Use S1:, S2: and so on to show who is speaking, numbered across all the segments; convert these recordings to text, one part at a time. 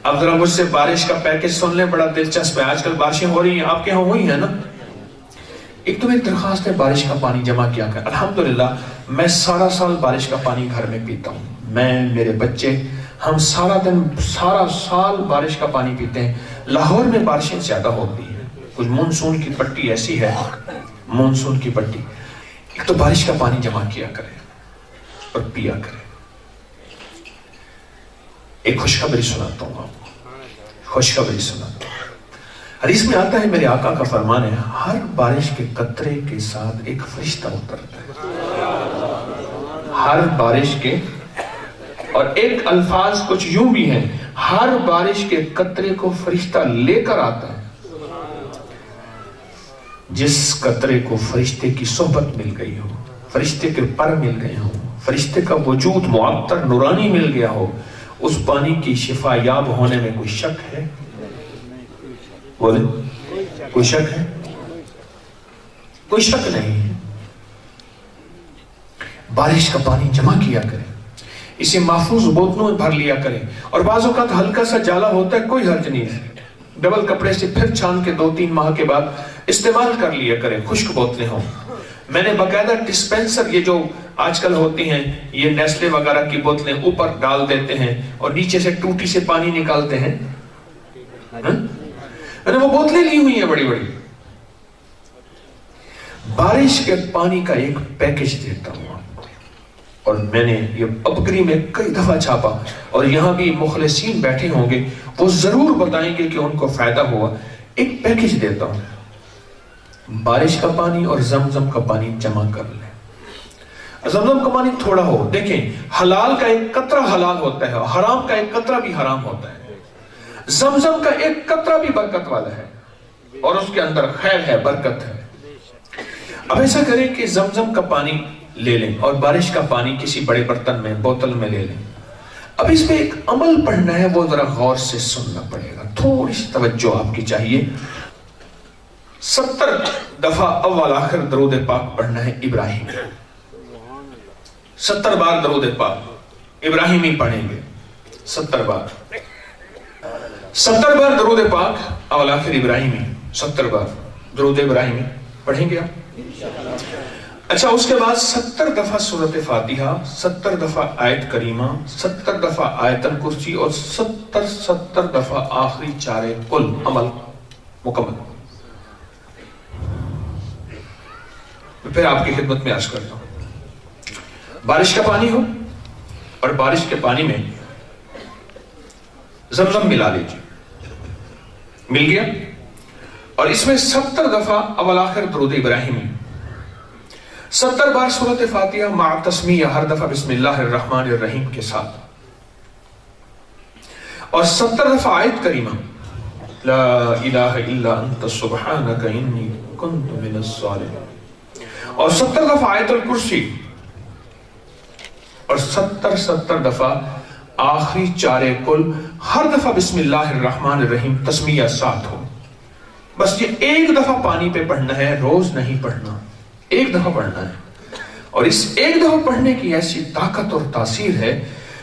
S1: اب ذرا مجھ سے بارش کا پیکج سن لیں، بڑا دلچسپ ہے. آج کل بارشیں ہو رہی ہیں، آپ کے ہاں ہوئی ہیں نا؟ ایک تو میری درخواست ہے بارش کا پانی جمع کیا کریں. الحمدللہ میں سارا سال بارش کا پانی گھر میں پیتا ہوں. میں، میرے بچے، ہم سارا سال بارش کا پانی پیتے ہیں. لاہور میں بارشیں زیادہ ہوتی ہیں، کچھ مونسون کی پٹی ایسی ہے، مونسون کی پٹی. ایک تو بارش کا پانی جمع کیا کریں اور پیا کریں. ایک خوشخبری سناتا ہوں آپ کو، خوشخبری سناتا ہوں. حدیث میں آتا ہے، میرے آقا کا فرمان ہے، ہر بارش کے قطرے کے ساتھ ایک فرشتہ اترتا ہے. ہر بارش کے، اور ایک الفاظ کچھ یوں بھی ہیں، ہر بارش کے قطرے کو فرشتہ لے کر آتا ہے. جس قطرے کو فرشتے کی صحبت مل گئی ہو، فرشتے کے پر مل گئے ہوں، فرشتے کا وجود معطر نورانی مل گیا ہو، اس پانی کی شفا یاب ہونے میں کوئی شک ہے؟ بولے، کوئی شک ہے؟ کوئی شک نہیں ہے. بارش کا پانی جمع کیا کریں، اسے محفوظ بوتلوں میں بھر لیا کریں. اور بعض اوقات ہلکا سا جالا ہوتا ہے، کوئی حرج نہیں ہے، ڈبل کپڑے سے پھر چھان کے 2-3 ماہ کے بعد استعمال کر لیا کریں، خشک بوتلیں ہوں. میں نے باقاعدہ ڈسپینسر، یہ جو آج کل ہوتی ہیں، یہ نیسلے وغیرہ کی بوتلیں اوپر ڈال دیتے ہیں اور نیچے سے ٹوٹی سے پانی نکالتے ہیں. میں نے وہ بوتلیں لی ہوئی ہیں بڑی بڑی. بارش کے پانی کا ایک پیکج دیتا ہوں آپ کو، اور میں نے یہ ابکری میں کئی دفعہ چھاپا، اور یہاں بھی مخلصین بیٹھے ہوں گے، وہ ضرور بتائیں گے کہ ان کو فائدہ ہوا. ایک پیکج دیتا ہوں، بارش کا پانی اور زمزم کا پانی جمع کر لیں. زمزم کا پانی تھوڑا ہو، دیکھیں حلال کا ایک قطرہ حلال ہوتا ہے، حرام کا ایک قطرہ بھی حرام ہوتا ہے. زمزم کا ایک قطرہ بھی برکت والا ہے، اور اس کے اندر خیر ہے، برکت ہے. اب ایسا کریں کہ زمزم کا پانی لے لیں اور بارش کا پانی کسی بڑے برتن میں، بوتل میں لے لیں. اب اس پہ ایک عمل پڑھنا ہے، وہ ذرا غور سے سننا پڑے گا، تھوڑی سی توجہ آپ کی چاہیے. 70 دفعہ اول آخر درود پاک پڑھنا ہے ابراہیم. 70 بار درود پاک ابراہیمی پڑھیں گے. 70 بار 70 بار درود پاک اول آخر ابراہیمی، 70 بار درود ابراہیمی پڑھیں گے آپ. اچھا، اس کے بعد 70 دفعہ سورۃ فاتحہ، 70 دفعہ آیت کریمہ، 70 دفعہ آیت الکرسی، اور 70 دفعہ آخری چارے کل. عمل مکمل. پھر آپ کی خدمت میں عرض کرتا ہوں، بارش کا پانی ہو اور بارش کے پانی میں زمزم ملا لیجیے. مل گیا، اور اس میں 70 دفعہ اول آخر درود ابراہیمی، 70 بار سورۃ فاتحہ مع تسمیہ، ہر دفعہ بسم اللہ الرحمن الرحیم کے ساتھ، اور 70 دفعہ آیت کریمہ لا الہ الا انت سبحانک انی کنت من الظالمین، اور 70 دفعہ آیت الکرسی، اور 70 دفعہ آخری چارے کل، ہر دفعہ بسم اللہ الرحمن الرحیم تسمیہ ساتھ ہو. بس یہ ایک دفعہ پانی پہ پڑھنا ہے، روز نہیں پڑھنا، ایک دفعہ پڑھنا ہے. اور اس ایک دفعہ پڑھنے کی ایسی طاقت اور تاثیر ہے،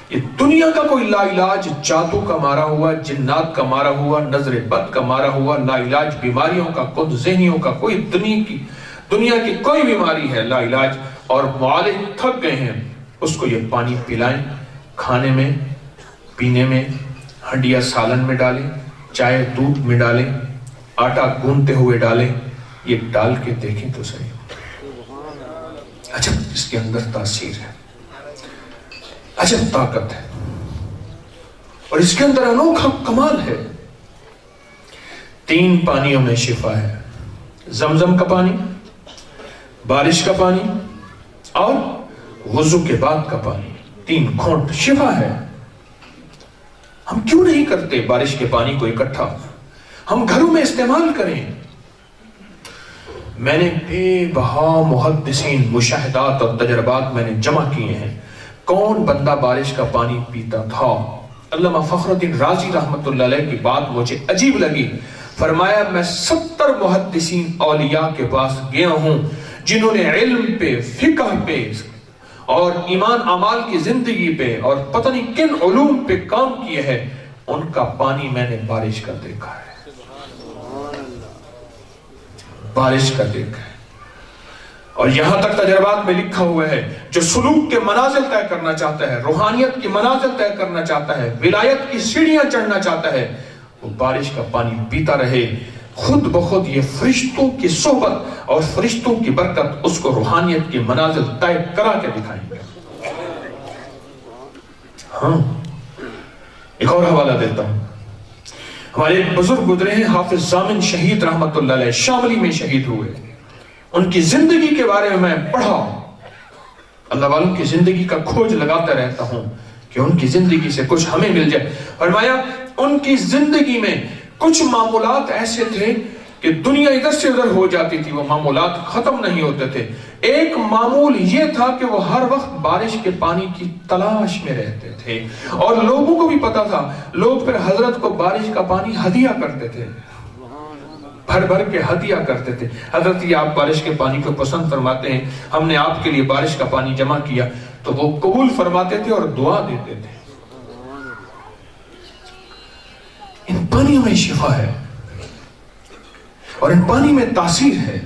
S1: یہ دنیا کا کوئی لا علاج جادو کا مارا ہوا، جنات کا مارا ہوا، نظر بد کا مارا ہوا، لا علاج بیماریوں کا، خود ذہنیوں کا، کوئی دنیا کی کوئی بیماری ہے لا علاج، اور معالج تھک گئے ہیں، اس کو یہ پانی پلائیں. کھانے میں، پینے میں، ہنڈیا سالن میں ڈالیں، چائے دودھ میں ڈالیں، آٹا گوندتے ہوئے ڈالیں. یہ ڈال کے دیکھیں تو صحیح. عجب اس کے اندر تاثیر ہے، عجب طاقت ہے، اور اس کے اندر انوکھا کمال ہے. 3 پانیوں میں شفا ہے، زمزم کا پانی، بارش کا پانی، اور وضو کے بعد کا پانی. 3 گھونٹ شفا ہے. ہم کیوں نہیں کرتے بارش کے پانی کو اکٹھا؟ ہم گھروں میں استعمال کریں. میں نے بے بہا محدثین، مشاہدات اور تجربات میں نے جمع کیے ہیں. کون بندہ بارش کا پانی پیتا تھا؟ علامہ فخر الدین رازی رحمت اللہ علیہ کی بات مجھے عجیب لگی. فرمایا میں 70 محدثین اولیاء کے پاس گیا ہوں جنہوں نے علم پہ، فقہ پہ، اور ایمان اعمال کی زندگی پہ، اور پتہ نہیں کن علوم پہ کام کیے ہیں. ان کا پانی میں نے بارش کا دیکھا ہے، بارش کا دیکھا ہے۔ اور یہاں تک تجربات میں لکھا ہوا ہے، جو سلوک کے منازل طے کرنا چاہتا ہے، روحانیت کی منازل طے کرنا چاہتا ہے، ولایت کی سیڑھیاں چڑھنا چاہتا ہے، وہ بارش کا پانی پیتا رہے، خود بخود یہ فرشتوں کی صحبت اور فرشتوں کی برکت اس کو روحانیت کی منازل طے کرا کے دکھائیں گے۔ ہاں، ایک اور حوالہ دیتا ہوں، ہمارے ایک بزرگ گزرے ہیں، حافظ ضامن شہید رحمت اللہ علیہ، شاملی میں شہید ہوئے۔ ان کی زندگی کے بارے میں پڑھا، اللہ والوں کی زندگی کا کھوج لگاتا رہتا ہوں کہ ان کی زندگی سے کچھ ہمیں مل جائے۔ فرمایا ان کی زندگی میں کچھ معمولات ایسے تھے کہ دنیا ادھر سے ادھر ہو جاتی تھی، وہ معمولات ختم نہیں ہوتے تھے۔ ایک معمول یہ تھا کہ وہ ہر وقت بارش کے پانی کی تلاش میں رہتے تھے، اور لوگوں کو بھی پتا تھا، لوگ پھر حضرت کو بارش کا پانی ہدیہ کرتے تھے، بھر بھر کے ہدیہ کرتے تھے۔ حضرت یہ آپ بارش کے پانی کو پسند فرماتے ہیں، ہم نے آپ کے لیے بارش کا پانی جمع کیا، تو وہ قبول فرماتے تھے اور دعا دیتے تھے۔ ان پانیوں میں شفا ہے اور ان پانی میں تاثیر ہے۔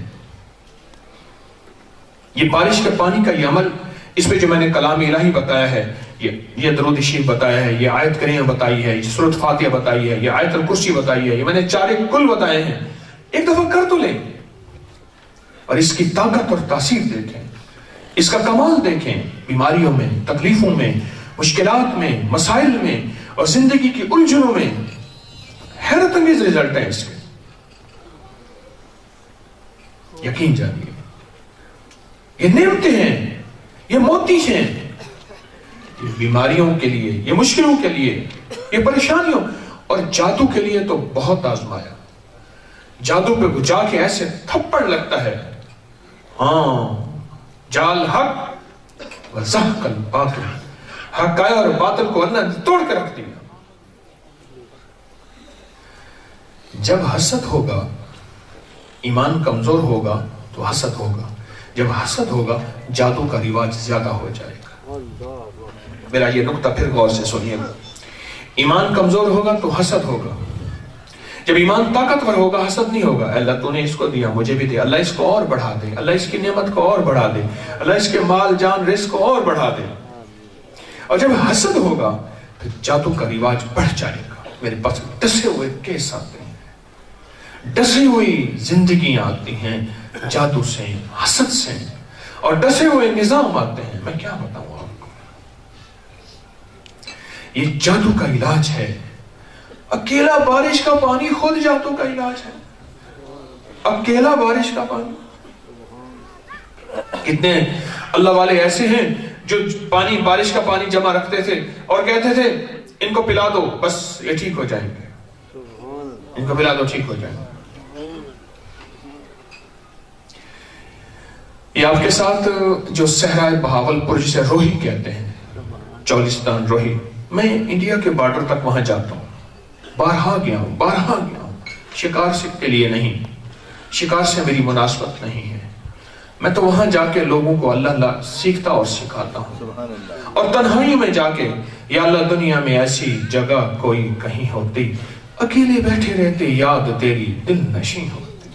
S1: یہ بارش کے پانی کا یہ عمل، اس پہ جو میں نے کلام الہی بتایا ہے، یہ درود شریف بتایا ہے، یہ آیت کریمہ بتائی ہے، یہ سورۃ فاتحہ بتائی ہے، یہ آیت الکرسی بتائی ہے، یہ میں نے چارے کل بتائے ہیں، ایک دفعہ کر تو لیں اور اس کی طاقت اور تاثیر دیکھیں، اس کا کمال دیکھیں، بیماریوں میں، تکلیفوں میں، مشکلات میں، مسائل میں اور زندگی کی الجھنوں میں۔ حیرت انگیز رزلٹ ہے اس کے، یقین جانیے، یہ نعمتیں ہیں، یہ موتی ہیں، یہ بیماریوں کے لیے، یہ مشکلوں کے لیے، یہ پریشانیوں اور جادو کے لیے تو بہت آزمایا۔ جادو پہ جا کے ایسے تھپڑ لگتا ہے، ہاں جال حق وزحق الباطل، حق آیا اور باطل کو اللہ نے توڑ کے رکھ دیا۔ جب حسد ہوگا، ایمان کمزور ہوگا تو حسد ہوگا، جب حسد ہوگا جادو کا رواج زیادہ ہو جائے گا۔ میرا یہ نقطہ پھر غور سے سنیے گا، ایمان کمزور ہوگا تو حسد ہوگا، جب ایمان طاقتور ہوگا حسد نہیں ہوگا۔ اللہ تو نے اس کو دیا، مجھے بھی دے، اللہ اس کو اور بڑھا دے، اللہ اس کی نعمت کو اور بڑھا دے، اللہ اس کے مال جان رزق کو اور بڑھا دے۔ اور جب حسد ہوگا پھر جادو کا رواج بڑھ جائے گا۔ میرے پاس ڈسے ہوئے کیس آتے ہیں، ڈسی ہوئی زندگیاں آتی ہیں جادو سے، حسد سے، اور ڈسے ہوئے نظام آتے ہیں۔ میں کیا بتاؤں آپ کو، یہ جادو کا علاج ہے۔ اکیلا بارش کا پانی خود جادو کا علاج ہے، اکیلا بارش کا پانی۔ کتنے اللہ والے ایسے ہیں جو پانی، بارش کا پانی جمع رکھتے تھے اور کہتے تھے ان کو پلا دو بس یہ ٹھیک ہو جائیں گے، ان کو پلا دو ٹھیک ہو جائیں گے۔ یہ آپ کے ساتھ جو صحرائے بہاولپور جسے روہی کہتے ہیں، چولستان روہی، میں انڈیا کے بارڈر تک وہاں جاتا ہوں، بارہا گیا ہوں، شکار سے کے لیے نہیں، شکار سے میری مناسبت نہیں ہے، میں تو وہاں جا کے لوگوں کو اللہ سیکھتا اور سکھاتا ہوں، اور تنہائی میں جا کے، یا اللہ دنیا میں ایسی جگہ کوئی کہیں ہوتی، اکیلے بیٹھے رہتے یاد تیری دل نشیں ہوتی،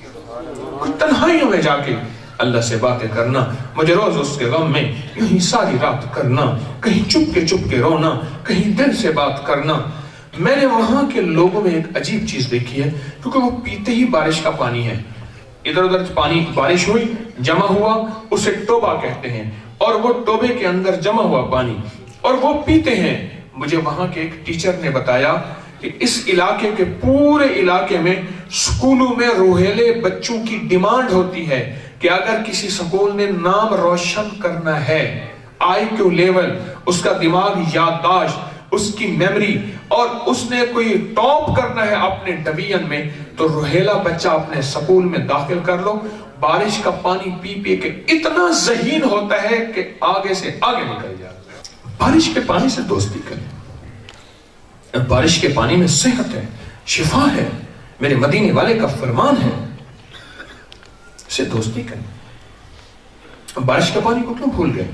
S1: تنہائیوں میں جا کے اللہ سے باتیں کرنا، مجھے روز اس کے غم میں یوں ہی ساری رات کرنا، کہیں چپ کے رونا، کہیں دل سے بات کرنا۔ میں نے وہاں کے لوگوں میں ایک عجیب چیز دیکھی ہے، کیونکہ وہ پیتے ہی بارش کا پانی ہے، ادھر ادھر پانی، بارش ہوئی، جمع ہوا، اسے ٹوبا کہتے ہیں، اور وہ ٹوبے کے اندر جمع ہوا پانی اور وہ پیتے ہیں۔ مجھے وہاں کے ایک ٹیچر نے بتایا کہ اس علاقے کے پورے علاقے میں سکولوں میں روہیلے بچوں کی ڈیمانڈ ہوتی ہے کہ اگر کسی سکول نے نام روشن کرنا ہے، آئی کیو لیول، اس کا دماغ، یادداشت، اس کی میموری، اور اس نے کوئی ٹاپ کرنا ہے اپنے ڈویژن میں، تو روہیلا بچہ اپنے سکول میں داخل کر لو۔ بارش کا پانی پی پی کے اتنا ذہین ہوتا ہے کہ آگے سے آگے نکل جاتا ہے۔ بارش کے پانی سے دوستی کریں، بارش کے پانی میں صحت ہے، شفا ہے، میرے مدینے والے کا فرمان ہے، سے دوستی کریں۔ بارش کے پانی کو کیوں بھول گئے؟